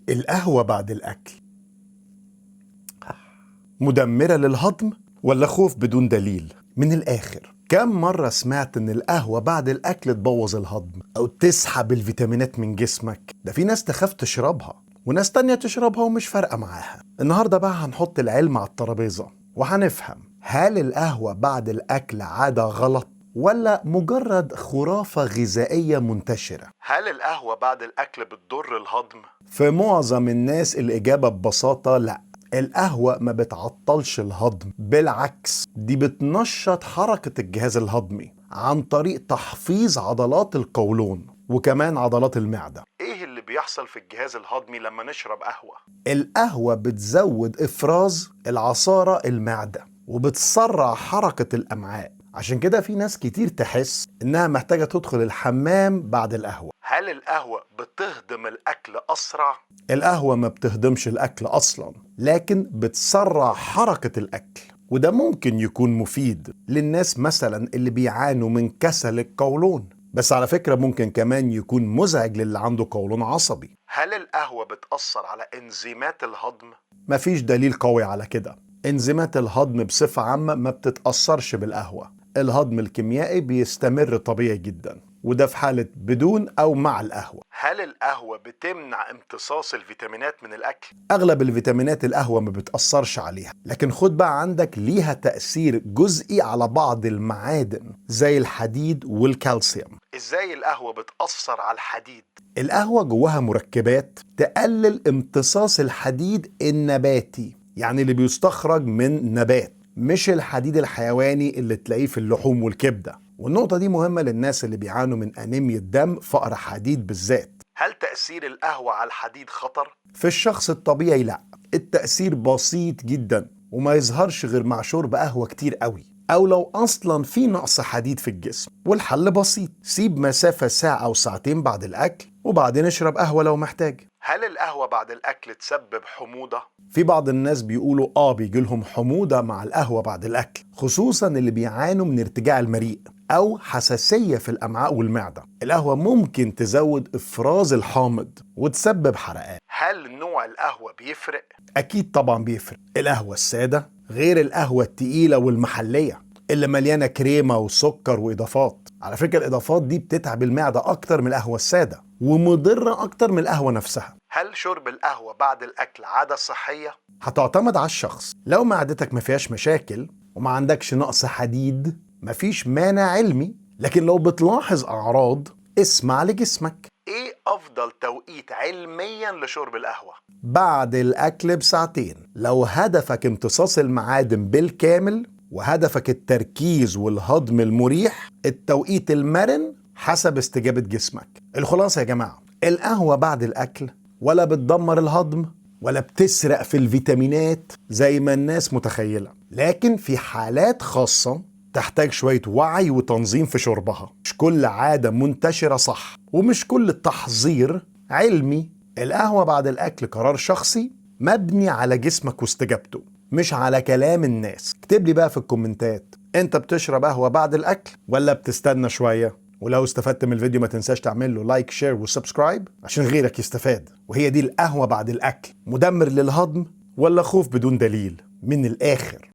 القهوة بعد الأكل مدمرة للهضم ولا خوف بدون دليل؟ من الآخر، كم مرة سمعت إن القهوة بعد الأكل تبوظ الهضم أو تسحب الفيتامينات من جسمك؟ ده في ناس تخاف تشربها وناس تانية تشربها ومش فارقة معاها. النهاردة بقى هنحط العلم على الترابيزة وهنفهم هل القهوة بعد الأكل عادة غلط ولا مجرد خرافة غذائية منتشرة؟ هل القهوة بعد الأكل بتضر الهضم؟ في معظم الناس الإجابة ببساطة لأ. القهوة ما بتعطلش الهضم، بالعكس دي بتنشط حركة الجهاز الهضمي عن طريق تحفيظ عضلات القولون وكمان عضلات المعدة. ايه اللي بيحصل في الجهاز الهضمي لما نشرب قهوة؟ القهوة بتزود إفراز العصارة المعدة وبتسرع حركة الأمعاء، عشان كده في ناس كتير تحس إنها محتاجة تدخل الحمام بعد القهوة. هل القهوة بتهضم الأكل أسرع؟ القهوة ما بتهضمش الأكل أصلا، لكن بتسرع حركة الأكل، وده ممكن يكون مفيد للناس مثلا اللي بيعانوا من كسل القولون، بس على فكرة ممكن كمان يكون مزعج للي عنده قولون عصبي. هل القهوة بتأثر على إنزيمات الهضم؟ مفيش دليل قوي على كده. إنزيمات الهضم بصفة عامة ما بتتأثرش بالقهوة. الهضم الكيميائي بيستمر طبيعي جدا، وده في حالة بدون أو مع القهوة. هل القهوة بتمنع امتصاص الفيتامينات من الأكل؟ أغلب الفيتامينات القهوة ما بتأثرش عليها، لكن خد بقى عندك ليها تأثير جزئي على بعض المعادن زي الحديد والكالسيوم. إزاي القهوة بتأثر على الحديد؟ القهوة جواها مركبات تقلل امتصاص الحديد النباتي، يعني اللي بيستخرج من نبات، مش الحديد الحيواني اللي تلاقيه في اللحوم والكبدة. والنقطة دي مهمة للناس اللي بيعانوا من أنيميا الدم، فقر حديد بالذات. هل تأثير القهوة على الحديد خطر؟ في الشخص الطبيعي لا، التأثير بسيط جدا وما يظهرش غير مع شرب قهوة كتير قوي، أو لو أصلا في نقص حديد في الجسم. والحل بسيط، سيب مسافة ساعة أو ساعتين بعد الأكل وبعدين اشرب قهوة لو محتاج. هل القهوة بعد الأكل تسبب حموضة؟ في بعض الناس بيقولوا بيجيلهم حموضة مع القهوة بعد الأكل، خصوصا اللي بيعانوا من ارتجاع المريء أو حساسية في الأمعاء والمعدة. القهوة ممكن تزود إفراز الحامض وتسبب حرقان. هل نوع القهوة بيفرق؟ أكيد طبعا بيفرق. القهوة السادة غير القهوة التقيلة والمحلية اللي مليانة كريمة وسكر وإضافات. على فكرة الإضافات دي بتتعب المعدة أكتر من القهوة السادة ومضرة أكتر من القهوة نفسها. هل شرب القهوة بعد الأكل عادة صحية؟ هتعتمد على الشخص. لو معدتك ما فيهاش مشاكل وما عندكش نقص حديد مفيش مانع علمي، لكن لو بتلاحظ أعراض اسمع لجسمك. إيه أفضل توقيت علميا لشرب القهوة؟ بعد الأكل بساعتين، لو هدفك امتصاص المعادن بالكامل وهدفك التركيز والهضم المريح. التوقيت المرن حسب استجابة جسمك. الخلاصة يا جماعة، القهوة بعد الأكل ولا بتدمر الهضم ولا بتسرق في الفيتامينات زي ما الناس متخيلة، لكن في حالات خاصة تحتاج شوية وعي وتنظيم في شربها. مش كل عادة منتشرة صح، ومش كل التحذير علمي. القهوة بعد الأكل قرار شخصي مبني على جسمك واستجابته، مش على كلام الناس. اكتب لي بقى في الكومنتات، انت بتشرب قهوة بعد الأكل ولا بتستنى شوية؟ ولو استفدت من الفيديو ما تنساش تعمل له لايك شير وسبسكرايب عشان غيرك يستفاد. وهي دي القهوة بعد الأكل، مدمر للهضم ولا خوف بدون دليل؟ من الآخر.